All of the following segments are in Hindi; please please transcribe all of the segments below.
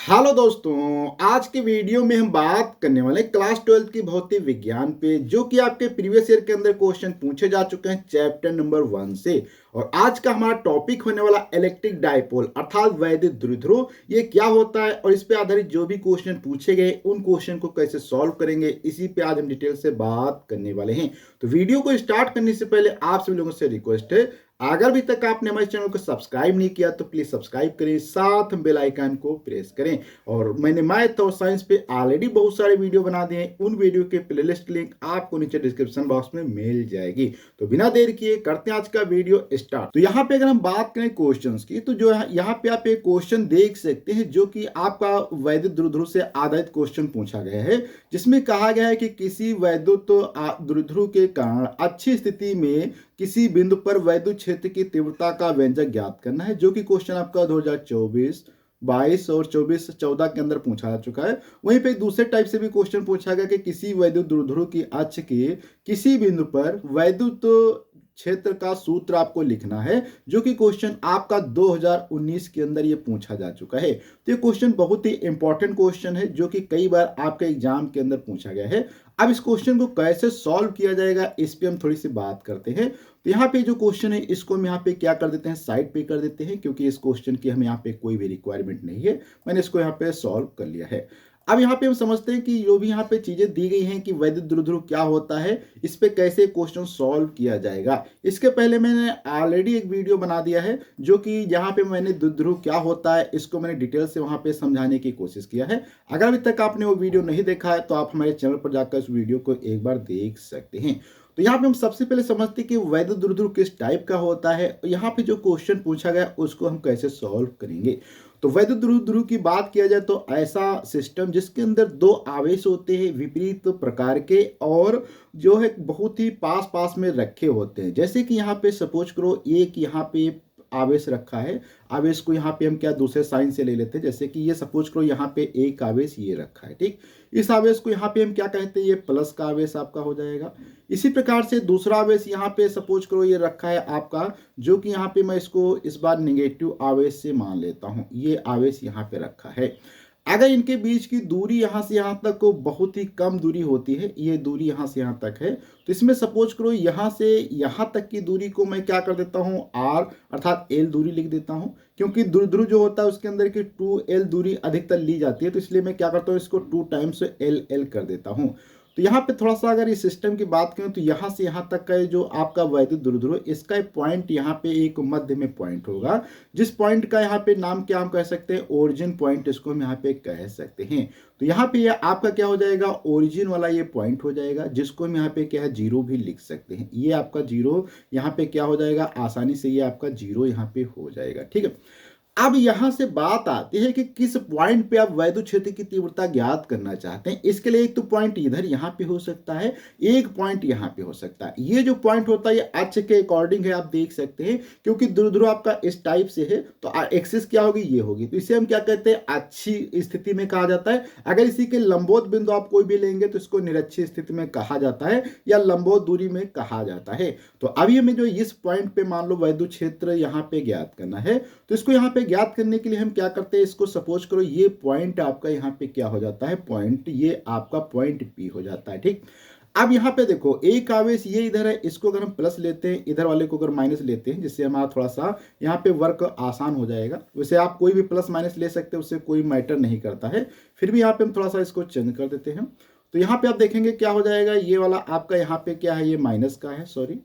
हेलो दोस्तों, आज के वीडियो में हम बात करने वाले हैं क्लास 12 की भौतिक विज्ञान पे, जो कि आपके प्रीवियस ईयर के अंदर क्वेश्चन पूछे जा चुके हैं चैप्टर नंबर 1 से। और आज का हमारा टॉपिक होने वाला इलेक्ट्रिक डाइपोल अर्थात वैद्युत द्विध्रुव। ये क्या होता है और इस पे आधारित जो भी क्वेश्चन पूछे गए उन क्वेश्चन को कैसे सॉल्व करेंगे, इसी पे आज हम डिटेल से बात करने वाले हैं। तो वीडियो को स्टार्ट करने से पहले आप सभी लोगों से रिक्वेस्ट है, अगर अभी तक आपने हमारे चैनल को सब्सक्राइब नहीं किया तो प्लीज सब्सक्राइब करें, साथ बेल आइकन को प्रेस करें। और मैंने मैथ और साइंस पे ऑलरेडी बहुत सारे वीडियो बना दिए हैं, उन वीडियो के प्लेलिस्ट लिंक आपको नीचे डिस्क्रिप्शन बॉक्स में मिल जाएगी। तो बिना देर किए करते हैं आज का वीडियो स्टार्ट। तो यहाँ पे अगर हम बात करें क्वेश्चंस की, तो जो यहाँ पे आप एक क्वेश्चन देख सकते हैं जो कि आपका वैद्युत द्विध्रुव से आधारित क्वेश्चन पूछा गया है, जिसमें कहा गया है कि किसी वैद्युत द्विध्रुव के कारण अच्छी स्थिति में किसी बिंदु पर वैद्युत क्षेत्र की तीव्रता का व्यंजक ज्ञात करना है, जो कि क्वेश्चन आपका 2024 22 और 24 14 के अंदर पूछा जा चुका है। वहीं पे दूसरे टाइप से भी क्वेश्चन पूछा गया कि किसी वैद्युत द्विध्रुव की अक्ष के किसी बिंदु पर वैद्युत क्षेत्र का सूत्र आपको लिखना है, जो कि क्वेश्चन आपका 2019 के अंदर ये पूछा जा चुका है। तो ये क्वेश्चन बहुत ही इंपॉर्टेंट क्वेश्चन है, जो कि कई बार आपके एग्जाम के अंदर पूछा गया है। अब इस क्वेश्चन को कैसे सॉल्व किया जाएगा, इस पे हम थोड़ी सी बात करते हैं। तो यहाँ पे जो क्वेश्चन है इसको हम यहाँ पे क्या कर देते हैं, साइड पे कर देते हैं, क्योंकि इस क्वेश्चन की हमें यहाँ पे कोई भी रिक्वायरमेंट नहीं है। मैंने इसको यहाँ पे सॉल्व कर लिया है। अब यहाँ पे हम समझते हैं कि जो भी यहाँ पे चीजें दी गई हैं कि वैद्युत द्विध्रुव क्या होता है, इस पे कैसे क्वेश्चन सॉल्व किया जाएगा। इसके पहले मैंने ऑलरेडी एक वीडियो बना दिया है, जो कि जहाँ पे मैंने द्विध्रुव क्या होता है इसको मैंने डिटेल से वहां पे समझाने की कोशिश किया है। अगर अभी तक आपने वो वीडियो नहीं देखा है तो आप हमारे चैनल पर जाकर उस वीडियो को एक बार देख सकते हैं। तो यहाँ पे हम सबसे पहले समझते हैं कि वैद्युत द्विध्रुव किस टाइप का होता है, यहाँ पे जो क्वेश्चन पूछा गया उसको हम कैसे सॉल्व करेंगे। तो वैद्युत द्विध्रुव की बात किया जाए तो ऐसा सिस्टम जिसके अंदर दो आवेश होते हैं विपरीत प्रकार के, और जो है बहुत ही पास पास में रखे होते हैं। जैसे कि यहाँ पे सपोज करो एक यहाँ पे आवेश रखा है, आवेश को यहाँ पे हम क्या दूसरे साइन से ले लेते हैं। जैसे कि ये सपोज करो यहाँ पे एक आवेश ये रखा है, ठीक। इस आवेश को यहाँ पे हम क्या कहते हैं, ये प्लस का आवेश आपका हो जाएगा। इसी प्रकार से दूसरा आवेश यहाँ पे सपोज करो ये रखा है आपका, जो कि यहाँ पे मैं इसको इस बार नेगेटिव आवेश से मान लेता हूँ। ये आवेश यहाँ पे रखा है। अगर इनके बीच की दूरी यहाँ से यहाँ तक को बहुत ही कम दूरी होती है, ये दूरी यहाँ से यहाँ तक है, तो इसमें सपोज करो यहाँ से यहाँ तक की दूरी को मैं क्या कर देता हूँ, r अर्थात l दूरी लिख देता हूँ। क्योंकि द्विध्रुव जो होता है उसके अंदर की 2l दूरी अधिकतर ली जाती है, तो इसलिए मैं क्या करता हूँ, इसको 2 टाइम्स l कर देता हूँ। तो यहाँ पे थोड़ा सा अगर इस सिस्टम की बात करें तो यहाँ से यहाँ तक का जो आपका वैद्युत द्विध्रुव, इसका एक पॉइंट यहाँ पे एक मध्य में पॉइंट होगा, जिस पॉइंट का यहाँ पे नाम क्या हम कह सकते हैं, ओरिजिन पॉइंट इसको हम यहाँ पे कह सकते हैं। तो यहाँ पे ये आपका क्या हो जाएगा, ओरिजिन वाला ये पॉइंट हो जाएगा, जिसको हम यहाँ पे क्या है जीरो भी लिख सकते हैं। ये आपका जीरो यहाँ पे क्या हो जाएगा, आसानी से ये आपका जीरो यहाँ पे हो जाएगा, ठीक है। अब यहां से बात आती है कि किस पॉइंट पे आप वैद्युत क्षेत्र की तीव्रता ज्ञात करना चाहते हैं। इसके लिए एक तो पॉइंट इधर यहां पे हो सकता है, एक पॉइंट यहां पे हो सकता है। ये जो पॉइंट होता है ये अक्ष के अकॉर्डिंग है, आप देख सकते हैं, क्योंकि द्विध्रुव आपका इस टाइप से है तो एक्सिस क्या होगी, ये होगी। तो इसे हम क्या कहते हैं, अच्छी स्थिति में कहा जाता है। अगर इसी के लंबोत बिंदु आप कोई भी लेंगे तो इसको निरक्षीय स्थिति में कहा जाता है या लंबोत दूरी में कहा जाता है। तो अभी हमें जो इस पॉइंट पे मान लो वैद्युत क्षेत्र यहाँ पे ज्ञात करना है, तो इसको यहाँ पे ज्ञात करने के लिए हम क्या करते हैं, इसको सपोज करो ये पॉइंट आपका यहाँ पे क्या हो जाता है, पॉइंट ये आपका पॉइंट पी हो जाता है, ठीक। अब यहाँ पे देखो एक आवेश ये इधर है, इसको अगर हम प्लस लेते हैं, इधर वाले को अगर माइनस लेते हैं, जिससे हमारा थोड़ा सा यहाँ पे वर्क आसान हो जाएगा। वैसे आप कोई भी प्लस माइनस ले सकते हैं, उससे कोई मैटर नहीं करता है। फिर भी यहाँ पे हम थोड़ा सा इसको चेंज कर देते हैं। तो यहाँ पे आप देखेंगे क्या हो जाएगा, ये वाला आपका यहाँ पे क्या है, ये माइनस का है, सॉरी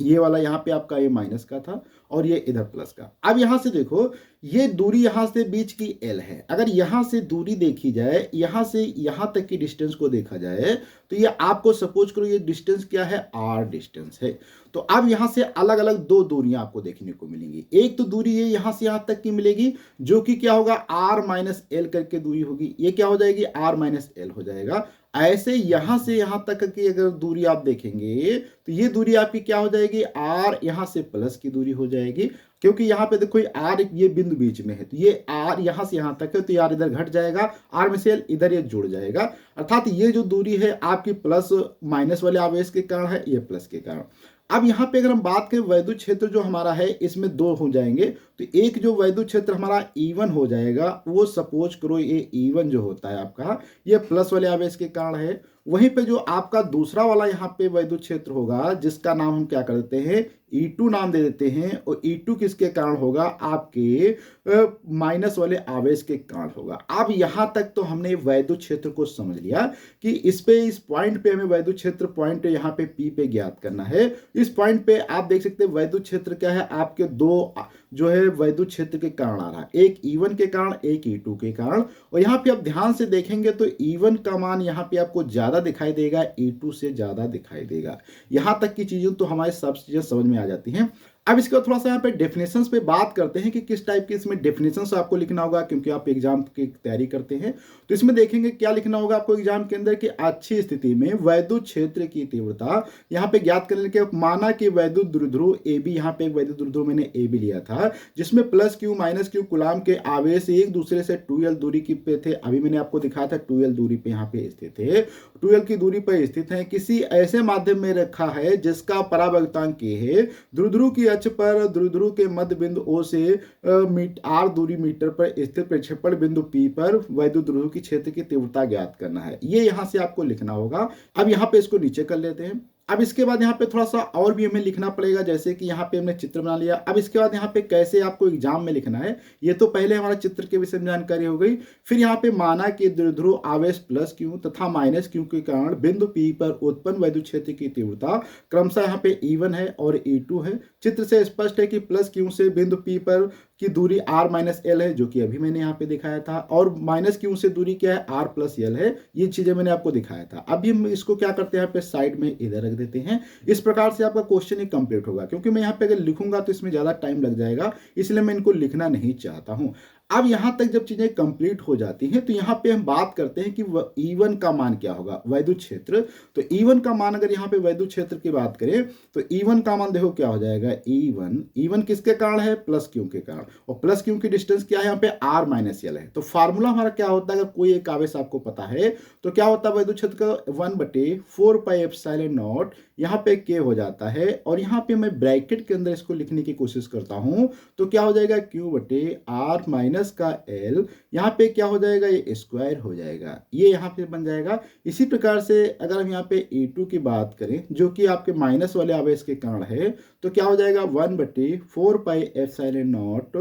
ये वाला यहाँ पे आपका ये माइनस का था और ये इधर प्लस का। अब यहाँ से देखो ये दूरी यहाँ से बीच की L है। अगर यहाँ से दूरी देखी जाए, यहाँ से यहाँ तक की डिस्टेंस को देखा जाए, तो ये आपको सपोज करो ये डिस्टेंस क्या है, R डिस्टेंस है। तो अब यहाँ से अलग अलग दो दूरियां आपको देखने को मिलेंगी। एक तो दूरी ये यहाँ से यहाँ तक की मिलेगी, जो कि क्या होगा, R माइनस एल करके दूरी होगी। ये क्या हो जाएगी, R माइनस एल हो जाएगा। ऐसे यहां से यहां तक की अगर दूरी आप देखेंगे तो ये दूरी आपकी क्या हो जाएगी, R यहां से प्लस की दूरी हो जाएगी। क्योंकि यहाँ पे देखो R ये बिंदु बीच में है, तो ये R यहाँ से यहाँ तक है, तो यार इधर घट जाएगा, R में से इधर ये जुड़ जाएगा। अर्थात ये जो दूरी है आपकी प्लस माइनस वाले आवेश के कारण है, ये प्लस के कारण। अब यहाँ पे अगर हम बात करें वैद्युत क्षेत्र जो हमारा है इसमें दो हो जाएंगे। तो एक जो वैद्युत क्षेत्र हमारा E1 हो जाएगा, वो सपोज करो ये E1 जो होता है आपका, ये प्लस वाले आवेश के कारण है। वहीं पे जो आपका दूसरा वाला यहाँ पे वैद्युत क्षेत्र होगा, जिसका नाम हम क्या कर देते हैं, E2 नाम दे देते हैं। और E2 किसके कारण होगा, आपके माइनस वाले आवेश के कारण होगा। अब यहां तक तो हमने वैद्युत क्षेत्र को समझ लिया कि इस पॉइंट पे हमें वैद्युत क्षेत्र पॉइंट यहाँ पे P पे ज्ञात करना है। इस पॉइंट पे आप देख सकते हैं वैद्युत क्षेत्र क्या है, आपके दो जो है वैद्युत क्षेत्र के कारण आ रहा है, एक E1 के कारण, एक E2 के कारण। और यहाँ पे आप ध्यान से देखेंगे तो E1 का मान यहाँ पे आपको ज्यादा दिखाई देगा, E2 से ज्यादा दिखाई देगा। यहां तक की चीजें तो हमारे सब चीजें समझ में आ जाती हैं। अब इसके बाद थोड़ा सा यहाँ पे डेफिनेशंस पे बात करते हैं कि किस टाइप के इसमें डेफिनेशंस आपको लिखना होगा, क्योंकि आप एग्जाम की तैयारी करते हैं। तो इसमें देखेंगे क्या लिखना होगा आपको एग्जाम के अंदर कि अच्छी स्थिति में वैद्युत क्षेत्र की तीव्रता यहाँ पे ज्ञात करने के, माना कि वैद्युत द्विध्रुव ए बी, यहाँ पे एक वैद्युत द्विध्रुव मैंने ए बी लिया था जिसमें प्लस क्यू माइनस क्यू कुलाम के आवेश एक दूसरे से 2l दूरी की पे थे। अभी मैंने आपको दिखाया था 2l दूरी पे यहाँ पे स्थित है, 2l की दूरी पर स्थित है, किसी ऐसे माध्यम में रखा है जिसका परावर्तांक k है, द्विध्रुव की अक्ष पर द्विध्रुव के मध्य बिंदु O से r दूरी मीटर पर स्थित प्रक्षेपण बिंदु P पर वैद्युत द्विध्रुव की क्षेत्र की तीव्रता ज्ञात करना है। ये यहां से आपको लिखना होगा। अब यहाँ पे इसको नीचे कर लेते हैं। अब इसके बाद यहाँ पे थोड़ा सा और भी हमें लिखना पड़ेगा, जैसे कि यहाँ पे हमने चित्र बना लिया। अब इसके बाद यहाँ पे कैसे आपको एग्जाम में लिखना है, ये तो पहले हमारा चित्र के विषय में जानकारी हो गई। फिर यहाँ पे माना कि द्विध्रुव आवेश प्लस क्यू तथा माइनस क्यू के कारण बिंदु P पर उत्पन्न वैद्युत क्षेत्र की तीव्रता क्रमशः यहाँ पे E1 है और E2 है। चित्र से स्पष्ट है कि प्लस क्यू से बिंदु P पर की दूरी r माइनस एल है, जो कि अभी मैंने यहाँ पे दिखाया था, और माइनस क्यू से दूरी क्या है, r प्लस एल है। ये चीजें मैंने आपको दिखाया था। अभी हम इसको क्या करते हैं, यहाँ पे साइड में इधर रख देते हैं। इस प्रकार से आपका क्वेश्चन ही कंप्लीट होगा, क्योंकि मैं यहाँ पे अगर लिखूंगा तो इसमें ज्यादा टाइम लग जाएगा, इसलिए मैं इनको लिखना नहीं चाहता हूँ। अब यहां तक जब चीजें कंप्लीट हो जाती हैं तो यहाँ पे हम बात करते हैं कि E1 का मान क्या होगा, वैद्युत क्षेत्र। तो E1 का मान, अगर यहाँ पे वैद्युत क्षेत्र की बात करें तो E1 का मान देखो क्या हो जाएगा, E1 किसके कारण है, प्लस क्यू के कारण। और प्लस क्यू की डिस्टेंस क्या है यहाँ पे, r माइनस एल है। तो फार्मूला हमारा क्या होता है, अगर कोई एक आवेश आपको पता है तो क्या होता है, वैद्युत क्षेत्र का 1/4 पाई एप्सिलॉन नॉट यहाँ पे k हो जाता है। और यहाँ पे मैं ब्रैकेट के अंदर इसको लिखने की कोशिश करता हूं तो क्या हो जाएगा, Q/r माइनस का l, यहाँ पे क्या हो जाएगा, ये स्क्वायर हो जाएगा, ये यहाँ पे बन जाएगा। इसी प्रकार से अगर हम यहाँ पे E2 की बात करें जो कि आपके माइनस वाले आवेश के कारण है, तो क्या हो जाएगा 1/4 पाई एप्सिलॉन नॉट।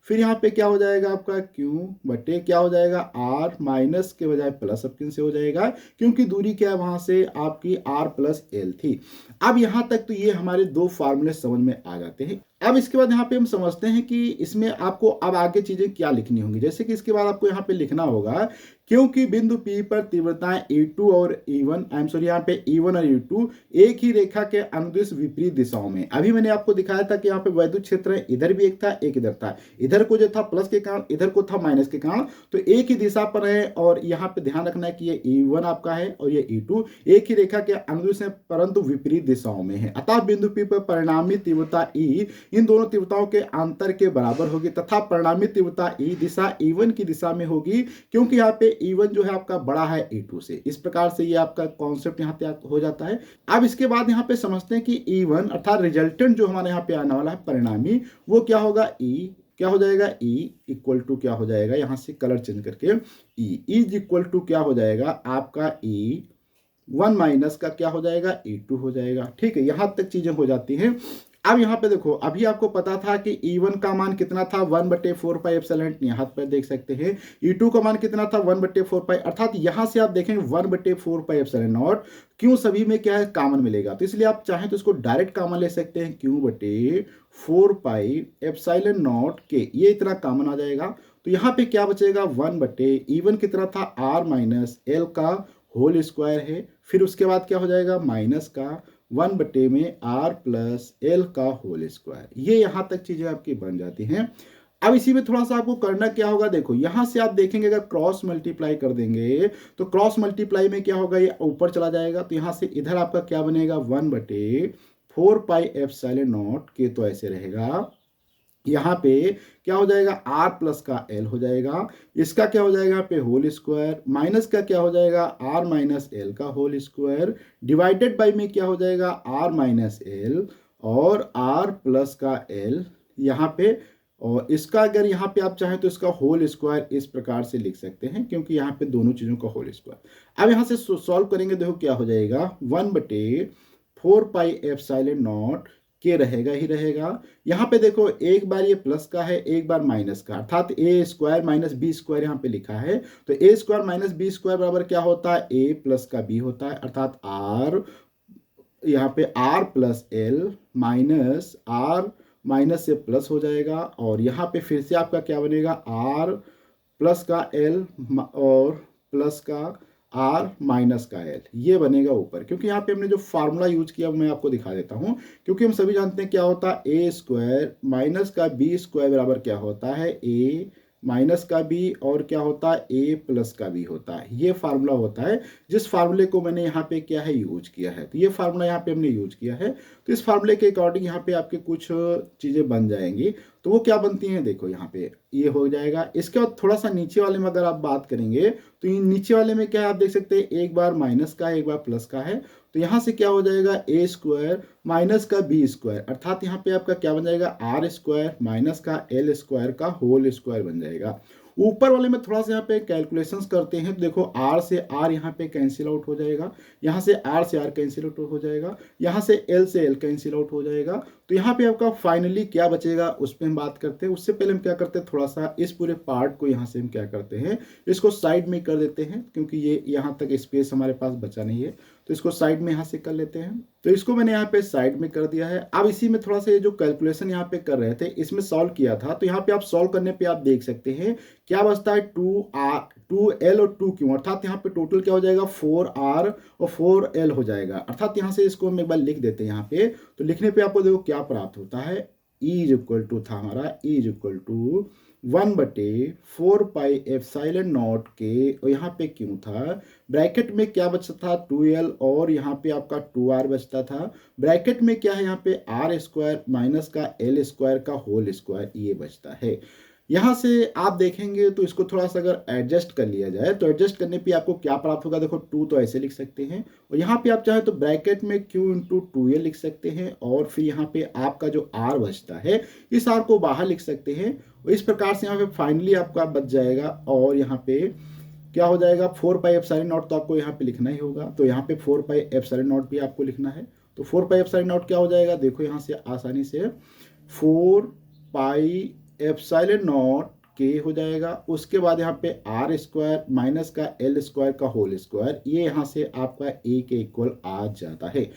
फिर यहाँ पे क्या हो जाएगा आपका Q/ क्या हो जाएगा, r माइनस के बजाय प्लस अपकिन से हो जाएगा, क्योंकि दूरी क्या है वहां से आपकी r प्लस एल थी। अब यहां तक तो ये हमारे दो फार्मूले समझ में आ जाते हैं। अब इसके बाद यहाँ पे हम समझते हैं कि इसमें आपको अब आगे चीजें क्या लिखनी होंगी। जैसे कि इसके बाद आपको यहाँ पे लिखना होगा, क्योंकि बिंदु P पर तीव्रताएं E2 और E1 यहाँ पे E1 और E2 एक ही रेखा के अनुदिश विपरीत दिशाओं में। अभी मैंने आपको दिखाया था कि यहाँ पे वैद्युत क्षेत्र है, इधर भी एक था एक इधर था, इधर को जो था प्लस के कारण, इधर को था माइनस के कारण, तो एक ही दिशा पर है। और यहाँ पे ध्यान रखना है कि ये E1 आपका है और ये E2 एक ही रेखा के अनुदिश है परंतु विपरीत दिशाओं में है। अतः बिंदु P पर परिणामी तीव्रता E इन दोनों तीव्रताओं के अंतर के बराबर होगी तथा परिणामी तीव्रता E दिशा E1 की दिशा में होगी, क्योंकि यहाँ पे E1 जो है आपका बड़ा है E2 से। इस प्रकार से ये आपका कॉन्सेप्ट यहाँ पे हो जाता है। अब इसके बाद यहाँ पे समझते हैं कि E1 अर्थात रिजल्टेंट जो हमारे यहाँ पे आने वाला है परिणामी, वो क्या होगा, क्या हो जाएगा, E इक्वल टू क्या हो जाएगा, यहाँ से कलर चेंज करके E इज इक्वल टू क्या हो जाएगा आपका E1 माइनस का क्या हो जाएगा, E2 हो जाएगा। ठीक है, यहां तक चीजें हो जाती हैं। अब यहाँ पे देखो, अभी आपको पता था कि E1 का मान कितना था, 1/4 पाई एप्सिलॉन, यहाँ पर देख सकते हैं। E2 का मान कितना था, 1/4 पाई, अर्थात यहां से आप देखेंगे 1/4 पाई एप्सिलॉन नॉट। क्यों, सभी में क्या है, कॉमन मिलेगा, तो इसलिए आप चाहें तो इसको डायरेक्ट कॉमन ले सकते हैं, Q/4 पाई एप्सिलॉन नॉट के, ये इतना कॉमन आ जाएगा। तो यहाँ पे क्या बचेगा, E1 कितना था, r माइनस एल का होल स्क्वायर है। फिर उसके बाद क्या हो जाएगा, माइनस का 1 में r प्लस एल का होल स्क्वायर। ये यहां तक चीजें आपकी बन जाती हैं। अब इसी में थोड़ा सा आपको करना क्या होगा, देखो यहां से आप देखेंगे अगर क्रॉस मल्टीप्लाई कर देंगे तो क्रॉस मल्टीप्लाई में क्या होगा, ये ऊपर चला जाएगा, तो यहां से इधर आपका क्या बनेगा, 1/4 पाई एप्सिलॉन नॉट के, तो ऐसे रहेगा। यहाँ पे क्या हो जाएगा, आर प्लस का एल हो जाएगा, इसका क्या हो जाएगा यहाँ पे होल स्क्वायर, माइनस का क्या हो जाएगा आर माइनस एल का होल स्क्वायर, डिवाइडेड बाई में क्या हो जाएगा आर माइनस एल और आर प्लस का एल यहाँ पे। और इसका अगर यहाँ पे आप चाहें तो इसका होल स्क्वायर इस प्रकार से लिख सकते हैं, क्योंकि यहाँ पे दोनों चीज़ों का होल स्क्वायर। अब यहाँ से सॉल्व करेंगे, देखो क्या हो जाएगा 1/4 पाई एप्सिलॉन नॉट के रहेगा ही रहेगा। यहाँ पे देखो एक बार ये प्लस का है, एक बार माइनस का, अर्थात ए स्क्वायर माइनस बी स्क्वायर यहाँ पे लिखा है। तो ए स्क्वायर माइनस बी स्क्वायर बराबर क्या होता है, ए प्लस का बी होता है, अर्थात आर यहाँ पे r plus l minus r minus से प्लस हो जाएगा, और यहाँ पे फिर से आपका क्या बनेगा आर प्लस का एल और प्लस का आर माइनस का एल, ये बनेगा ऊपर। क्योंकि यहाँ पे हमने जो फार्मूला यूज किया मैं आपको दिखा देता हूँ, क्योंकि हम सभी जानते हैं क्या होता है ए स्क्वायर माइनस का बी स्क्वायर बराबर क्या होता है ए माइनस का बी और क्या होता है ए प्लस का बी होता है। ये फार्मूला होता है जिस फार्मूले को मैंने यहाँ पे क्या है यूज किया है। तो ये फार्मूला यहाँ पे हमने यूज किया है, तो इस फार्मूले के अकॉर्डिंग यहाँ पे आपके कुछ चीज़ें बन जाएंगी। तो वो क्या बनती हैं, देखो यहाँ पे ये हो जाएगा। इसके बाद थोड़ा सा नीचे वाले में अगर आप बात करेंगे तो ये नीचे वाले में क्या है आप देख सकते हैं, एक बार माइनस का है एक बार प्लस का है। तो यहाँ से क्या हो जाएगा ए स्क्वायर माइनस का बी स्क्वायर, अर्थात यहाँ पे आपका क्या बन जाएगा आर स्क्वायर माइनस का एल स्क्वायर का होल स्क्वायर बन जाएगा। ऊपर वाले में थोड़ा सा यहाँ पे कैलकुलेशंस करते हैं, तो देखो आर से आर यहाँ पे कैंसिल आउट हो जाएगा, यहाँ से आर कैंसिल आउट हो जाएगा, यहाँ से एल कैंसिल आउट हो जाएगा। तो यहाँ पे आपका फाइनली क्या बचेगा उस पर हम बात करते हैं। उससे पहले हम क्या करते हैं, थोड़ा सा इस पूरे पार्ट को यहाँ से हम क्या करते हैं, इसको साइड में कर देते हैं, क्योंकि ये यहाँ तक स्पेस हमारे पास बचा नहीं है। तो इसको साइड में यहाँ से कर लेते हैं। तो इसको मैंने यहाँ पे साइड में कर दिया है। अब इसी में थोड़ा सा ये जो कैलकुलेशन यहाँ पे कर रहे थे इसमें सॉल्व किया था, तो यहाँ पे आप सॉल्व करने पे आप देख सकते हैं क्या बचता है 2L और 2Q, अर्थात यहाँ पे टोटल क्या हो जाएगा 4R और 4L हो जाएगा। अर्थात यहाँ से इसको हम एक बार लिख देते हैं यहाँ पे। तो लिखने पे आपको देखो क्या प्राप्त होता है, E इज इक्वल टू था हमारा E is equal to 1/4 pi epsilon naught के, और यहाँ पे क्यों था, ब्रैकेट में क्या बचता था 2L और यहाँ पे आपका 2R बचता था, ब्रैकेट में क्या है यहाँ पे आर स्क्वायर माइनस का एल स्क्वायर का होल स्क्वायर ये बचता है। यहाँ से आप देखेंगे तो इसको थोड़ा सा अगर एडजस्ट कर लिया जाए तो एडजस्ट करने पे आपको क्या प्राप्त होगा, देखो 2 तो ऐसे लिख सकते हैं, और यहाँ पे आप चाहे तो ब्रैकेट में Q इंटू 2L लिख सकते हैं, और फिर यहाँ पे आपका जो R बचता है इस R को बाहर लिख सकते हैं। और इस प्रकार से यहाँ पे फाइनली आपका बच जाएगा, और यहाँ पे क्या हो जाएगा 4 पाई एप्सिलॉन नॉट तो आपको यहाँ पे लिखना ही होगा, तो यहाँ पे 4 पाई एप्सिलॉन नॉट भी आपको लिखना है। तो 4 पाई एप्सिलॉन नॉट क्या हो जाएगा, देखो यहाँ से आसानी से 4 पाई एप्सिलॉन नॉट के हो जाएगा, उसके बाद यहाँ पे आर स्क्वायर माइनस का एल स्क्वायर का होल स्क्वायर, ये यहाँ से आपका ए के इक्वल आ जाता है।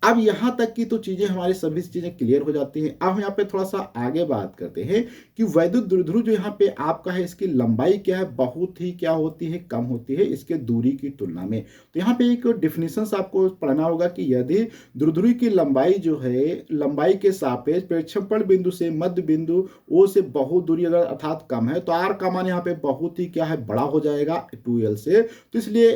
अब यहाँ तक की तो चीजें हमारी सभी चीजें क्लियर हो जाती हैं। अब हम यहाँ पे थोड़ा सा आगे बात करते हैं कि वैद्युत द्विध्रुव जो यहाँ पे आपका है इसकी लंबाई क्या है, बहुत ही क्या होती है कम होती है इसके दूरी की तुलना में। तो यहाँ पे एक डेफिनेशन आपको पढ़ना होगा कि यदि द्विध्रुव की लंबाई जो है लंबाई के सापेक्ष प्रक्षेपण बिंदु से मध्य बिंदु ओ से बहुत दूरी अगर अर्थात कम है तो आर का मान यहाँ पे बहुत ही क्या है बड़ा हो जाएगा 2L से। तो इसलिए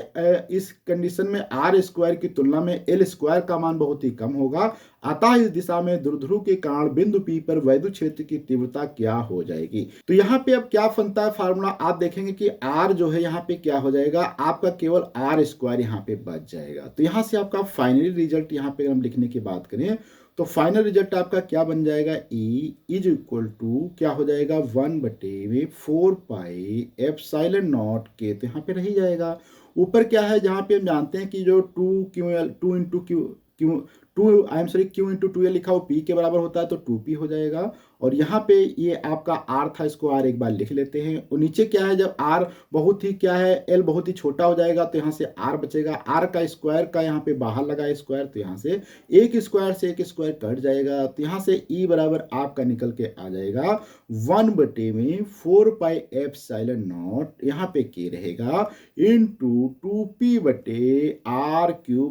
इस कंडीशन में आर स्क्वायर की तुलना में एल स्क्वायर का मान बहुत ही कम होगा। अतः इस दिशा में द्विध्रुव के कारण बिंदु P पर वैद्युत क्षेत्र की तीव्रता क्या हो जाएगी। तो यहाँ पे अब क्या बनता है फार्मूला, आप देखेंगे कि R जो है यहाँ पे क्या हो जाएगा आपका केवल R स्क्वायर यहाँ पे बच जाएगा। तो यहाँ से आपका फाइनली रिजल्ट यहाँ पे हम लिखने की बात करें तो फाइनल रिजल्ट आपका क्या बन जाएगा, E इज इक्वल टू क्या हो जाएगा 1/4 पाई एप्सिलॉन नॉट के, तो यहाँ पे रह जाएगा। ऊपर क्या है जहाँ पे हम जानते हैं कि जो 2 इंटू क्यू इंटू 2L लिखा हो P के बराबर होता है तो 2P हो जाएगा। और यहाँ पे ये आपका R था, इसको R एक बार लिख लेते हैं। और नीचे क्या है जब R बहुत ही क्या है L बहुत ही छोटा हो जाएगा तो यहाँ से R बचेगा, R का स्क्वायर का यहाँ पे बाहर लगा स्क्वायर, तो यहाँ से एक स्क्वायर से एक स्क्वायर कट जाएगा। तो यहाँ से E बराबर आपका निकल के आ जाएगा 1/4 पाई एप्सिलॉन नॉट यहाँ पे के रहेगा इंटू 2P/R³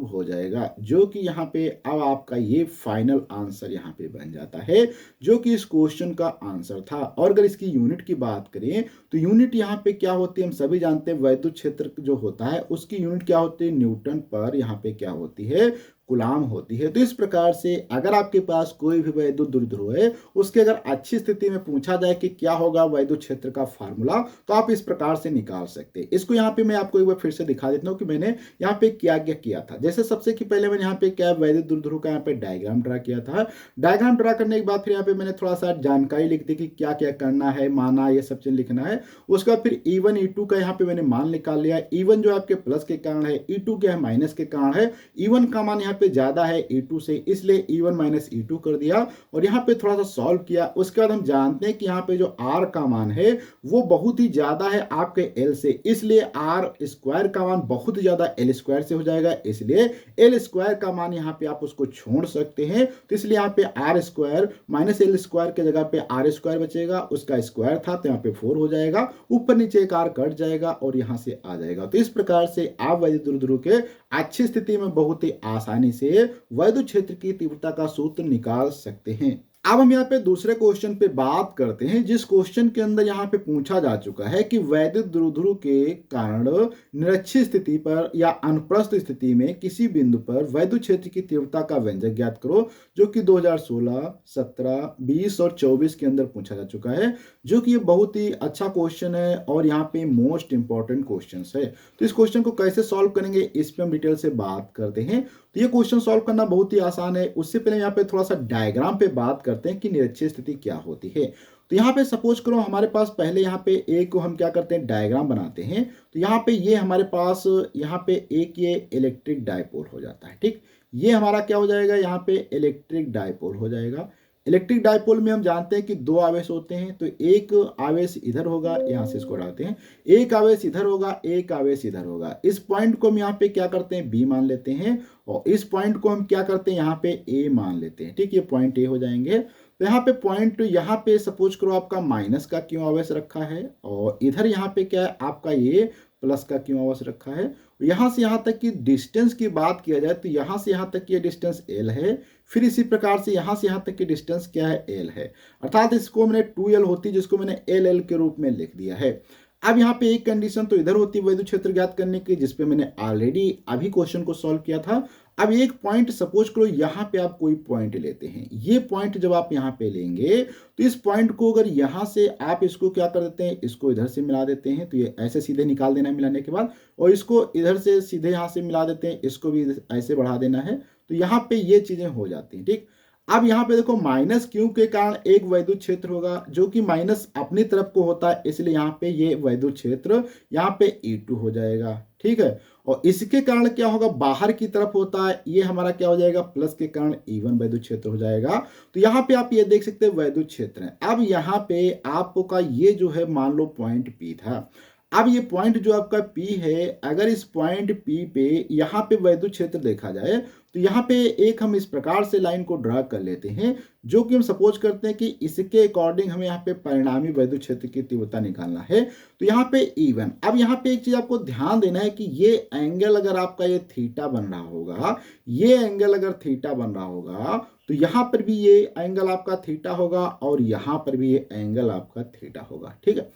हो जाएगा, जो कि यहाँ पे अब आपका ये फाइनल आंसर यहाँ पे बन जाता है जो कि इस क्वेश्चन का आंसर था। और अगर इसकी यूनिट की बात करें तो यूनिट यहाँ पे क्या होती है हम सभी जानते हैं, वैद्युत क्षेत्र जो होता है उसकी यूनिट क्या होती है न्यूटन पर यहाँ पे क्या होती है कूलाम होती है। तो इस प्रकार से अगर आपके पास कोई भी वैद्युत द्विध्रुव है, उसके अगर अच्छी स्थिति में पूछा जाए कि क्या होगा वैद्युत क्षेत्र का फार्मूला, तो आप इस प्रकार से निकाल सकते हैं। इसको यहाँ पे मैं आपको एक बार फिर से दिखा देता हूँ कि मैंने यहाँ पे क्या क्या किया था। जैसे सबसे कि पहले मैंने यहाँ पे क्या वैद्युत द्विध्रुव का यहाँ पे डायग्राम ड्रा किया था। डायग्राम ड्रा करने के बाद फिर यहाँ पे मैंने थोड़ा सा जानकारी लिख दी कि क्या क्या करना है, माना, ये सब चीज लिखना है। उसके बाद फिर E1 E2 का यहाँ पे मैंने मान निकाल लिया। E1 जो आपके प्लस के कारण है, E2 क्या है माइनस के कारण है। E1 का मान यहाँ पे ज्यादा है E2 से, इसलिए E1 माइनस E2 कर दिया और यहाँ पे थोड़ा सा सॉल्व किया। उसके बाद हम जानते हैं कि यहाँ पे जो R का मान है वो बहुत ही ज्यादा है आपके L से, इसलिए R स्क्वायर का मान बहुत ही ज्यादा L स्क्वायर से हो जाएगा, इसलिए L स्क्वायर का मान यहाँ पे आप उसको छोड़ सकते हैं। तो इसलिए यहाँ पे R square minus L square के जगह पे R स्क्वायर बचेगा, उसका स्क्वायर था तो यहाँ पे 4 हो जाएगा, ऊपर नीचे एक R कट जाएगा और यहाँ से आ जाएगा। तो इस प्रकार से आप वैद्युत द्विध्रुव के अच्छी स्थिति में बहुत ही आसानी से वैद्युत क्षेत्र की तीव्रता का सूत्र निकाल सकते हैं। अब हम यहाँ पे दूसरे क्वेश्चन पे बात करते हैं, जिस क्वेश्चन के अंदर यहाँ पे पूछा जा चुका है कि वैद्युत द्विध्रुव के कारण निरक्षीय स्थिति पर या अनुप्रस्थ स्थिति में किसी बिंदु पर वैद्युत क्षेत्र की तीव्रता का व्यंजक ज्ञात करो, जो कि 2016, 17, 20 और 24 के अंदर पूछा जा चुका है, जो कि ये बहुत ही अच्छा क्वेश्चन है और यहाँ पे मोस्ट इंपॉर्टेंट क्वेश्चन है। तो इस क्वेश्चन को कैसे सॉल्व करेंगे इस पे हम डिटेल से बात करते हैं। तो ये क्वेश्चन सॉल्व करना बहुत ही आसान है। उससे पहले यहाँ पे थोड़ा सा डायग्राम पे बात करते हैं कि निरक्षीय स्थिति क्या होती है। तो यहाँ पे सपोज करो हमारे पास पहले यहाँ पे एक हम क्या करते हैं डायग्राम बनाते हैं। तो यहाँ पे ये हमारे पास यहाँ पे एक ये इलेक्ट्रिक डायपोल हो जाता है, ठीक। ये हमारा क्या हो जाएगा, यहाँ पे इलेक्ट्रिक डायपोल हो जाएगा। इलेक्ट्रिक डायपोल में हम जानते हैं कि दो आवेश होते हैं, तो एक आवेश इधर होगा, यहाँ से इसको हटाते हैं, एक आवेश इधर होगा, एक आवेश इधर होगा। इस पॉइंट को हम यहाँ पे क्या करते हैं बी मान लेते हैं और इस पॉइंट को हम क्या करते हैं यहाँ पे ए मान लेते हैं, ठीक। ये पॉइंट ए हो जाएंगे। तो यहाँ पे पॉइंट यहाँ पे सपोज करो आपका माइनस का क्यों आवेश रखा है और इधर यहाँ पे क्या है आपका ये प्लस का क्यों आवेश रखा है। यहाँ से यहाँ तक की डिस्टेंस की बात किया जाए तो यहाँ से यहाँ तक की डिस्टेंस L है, फिर इसी प्रकार से यहाँ से यहाँ तक की डिस्टेंस क्या है L है, अर्थात इसको मैंने 2L होती जिसको मैंने LL के रूप में लिख दिया है। अब यहाँ पे एक कंडीशन तो इधर होती है वैद्युत क्षेत्र ज्ञात करने की, जिसपे मैंने ऑलरेडी अभी क्वेश्चन को सॉल्व किया था। अब एक पॉइंट सपोज करो यहाँ पे आप कोई पॉइंट लेते हैं, ये पॉइंट जब आप यहाँ पे लेंगे तो इस पॉइंट को अगर यहाँ से आप इसको क्या कर देते हैं, इसको इधर से मिला देते हैं, तो ये ऐसे सीधे निकाल देना है मिलाने के बाद, और इसको इधर से सीधे यहाँ से मिला देते हैं, इसको भी ऐसे बढ़ा देना है, तो यहाँ पे ये चीजें हो जाती हैं, ठीक। अब यहाँ पे देखो माइनस क्यू के कारण एक वैद्युत क्षेत्र होगा जो कि माइनस अपनी तरफ को होता है, इसलिए यहाँ पे ये वैद्युत क्षेत्र यहाँ पे E2 हो जाएगा, ठीक है। और इसके कारण क्या होगा, बाहर की तरफ होता है, ये हमारा क्या हो जाएगा प्लस के कारण E1 वैद्युत क्षेत्र हो जाएगा। तो यहाँ पे आप ये देख सकते हैं वैद्युत क्षेत्र है। अब यहाँ पे आपका ये जो है मान लो पॉइंट P था, अब ये पॉइंट जो आपका P है, अगर इस पॉइंट P पे यहाँ पे वैद्युत क्षेत्र देखा जाए तो यहाँ पे एक हम इस प्रकार से लाइन को ड्रा कर लेते हैं, जो कि हम सपोज करते हैं कि इसके अकॉर्डिंग हमें यहाँ पे परिणामी वैद्युत क्षेत्र की तीव्रता निकालना है। तो यहाँ पे E1, अब यहाँ पे एक चीज आपको ध्यान देना है कि ये एंगल अगर आपका ये थीटा बन रहा होगा, ये एंगल अगर थीटा बन रहा होगा तो यहाँ पर भी ये एंगल आपका थीटा होगा और यहाँ पर भी ये एंगल आपका थीटा होगा, ठीक है।